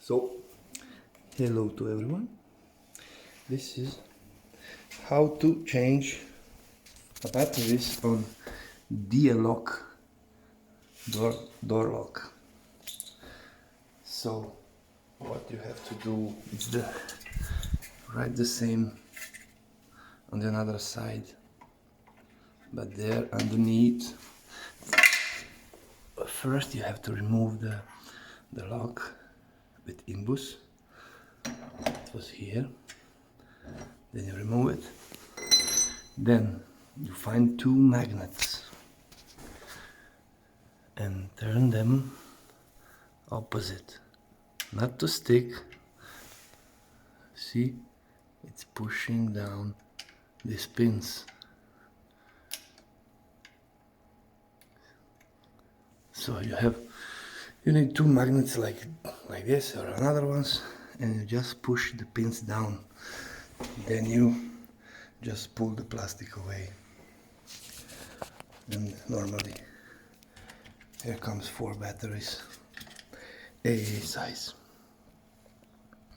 So, hello to everyone. This is how to change the batteries on Dialock door lock. So, what you have to do is write the same on the other side, but there underneath. First, you have to remove the lock with imbus. It was here. Then you remove it. Then you find two magnets and turn them opposite, not to stick. See, it's pushing down these pins. So you need two magnets like this or another ones, and you just push the pins down. Then you just pull the plastic away. And normally here comes 4 batteries, AA size.